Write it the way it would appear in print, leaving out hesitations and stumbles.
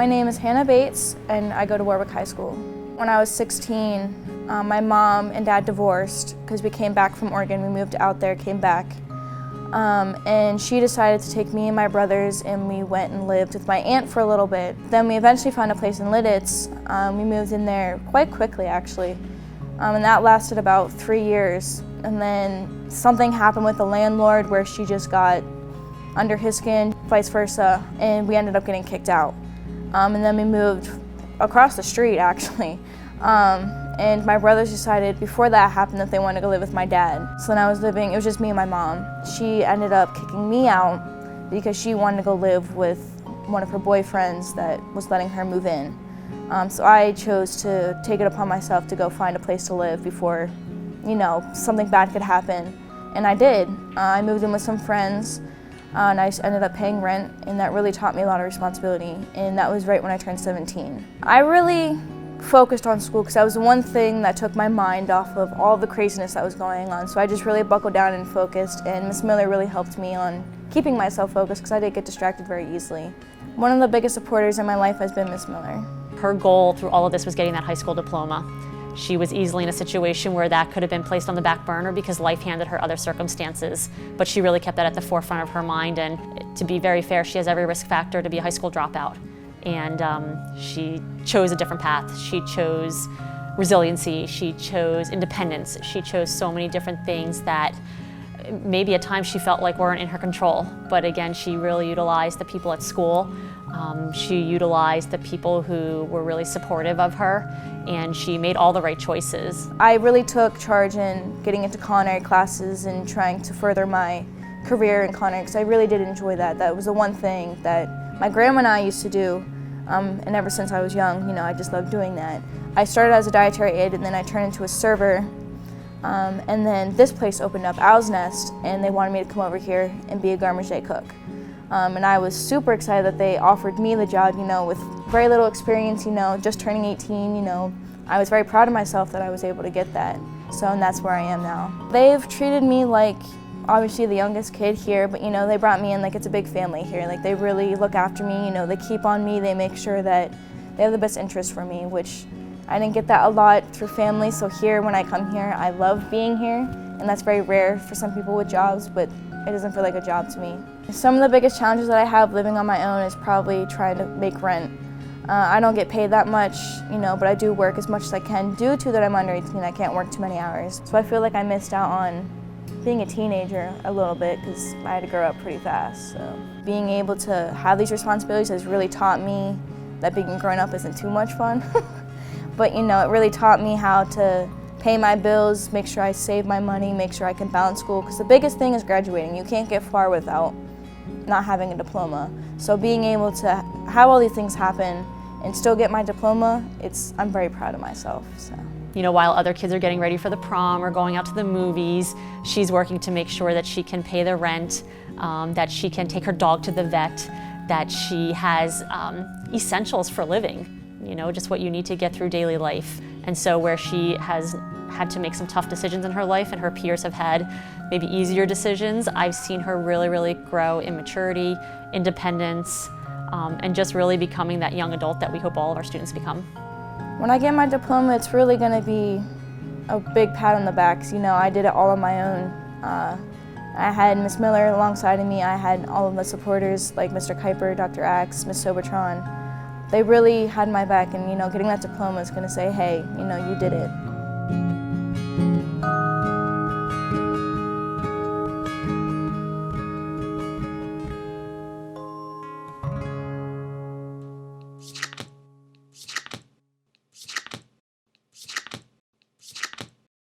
My name is Hannah Bates, and I go to Warwick High School. When I was 16, my mom and dad divorced because we came back from Oregon. We moved out there, came back. And she decided to take me and my brothers, and we went and lived with my aunt for a little bit. Then we eventually found a place in Lititz. We moved in there quite quickly, actually. And that lasted about 3 years. And then something happened with the landlord where she just got under his skin, vice versa, and we ended up getting kicked out. And then we moved across the street, actually. And my brothers decided before that happened that they wanted to go live with my dad. So when I was living, it was just me and my mom. She ended up kicking me out because she wanted to go live with one of her boyfriends that was letting her move in. So I chose to take it upon myself to go find a place to live before, something bad could happen. And I did. I moved in with some friends. And I ended up paying rent, and that really taught me a lot of responsibility, and that was right when I turned 17. I really focused on school because that was the one thing that took my mind off of all the craziness that was going on, so I just really buckled down and focused, and Miss Miller really helped me on keeping myself focused because I did get distracted very easily. One of the biggest supporters in my life has been Miss Miller. Her goal through all of this was getting that high school diploma. She was easily in a situation where that could have been placed on the back burner because life handed her other circumstances, but she really kept that at the forefront of her mind, and to be very fair, she has every risk factor to be a high school dropout. And she chose a different path. She chose resiliency, she chose independence, she chose so many different things that maybe at times she felt like weren't in her control, but again, she really utilized the people at school. She utilized the people who were really supportive of her, and she made all the right choices. I really took charge in getting into culinary classes and trying to further my career in culinary because I really did enjoy that. That was the one thing that my grandma and I used to do, and ever since I was young, I just loved doing that. I started as a dietary aide, and then I turned into a server, and then this place opened up, Owl's Nest, and they wanted me to come over here and be a garde manger cook. And I was super excited that they offered me the job, with very little experience, just turning 18, I was very proud of myself that I was able to get that. And that's where I am now. They've treated me like, obviously the youngest kid here, but they brought me in like it's a big family here. Like they really look after me, they keep on me, they make sure that they have the best interest for me, which I didn't get that a lot through family. So here, when I come here, I love being here, and that's very rare for some people with jobs, but it doesn't feel like a job to me. Some of the biggest challenges that I have living on my own is probably trying to make rent. I don't get paid that much, but I do work as much as I can. Due to that I'm under 18, I can't work too many hours. So I feel like I missed out on being a teenager a little bit because I had to grow up pretty fast. So being able to have these responsibilities has really taught me that being grown up isn't too much fun. But it really taught me how to pay my bills, make sure I save my money, make sure I can balance school, because the biggest thing is graduating. You can't get far without not having a diploma. So being able to have all these things happen and still get my diploma, I'm very proud of myself. So. While other kids are getting ready for the prom or going out to the movies, she's working to make sure that she can pay the rent, that she can take her dog to the vet, that she has essentials for living, just what you need to get through daily life. And so where she has had to make some tough decisions in her life and her peers have had maybe easier decisions, I've seen her really, really grow in maturity, independence, and just really becoming that young adult that we hope all of our students become. When I get my diploma, it's really going to be a big pat on the back. I did it all on my own. I had Miss Miller alongside of me. I had all of the supporters like Mr. Kuiper, Dr. Axe, Miss Sobotron. They really had my back, and getting that diploma is going to say, hey, you did it.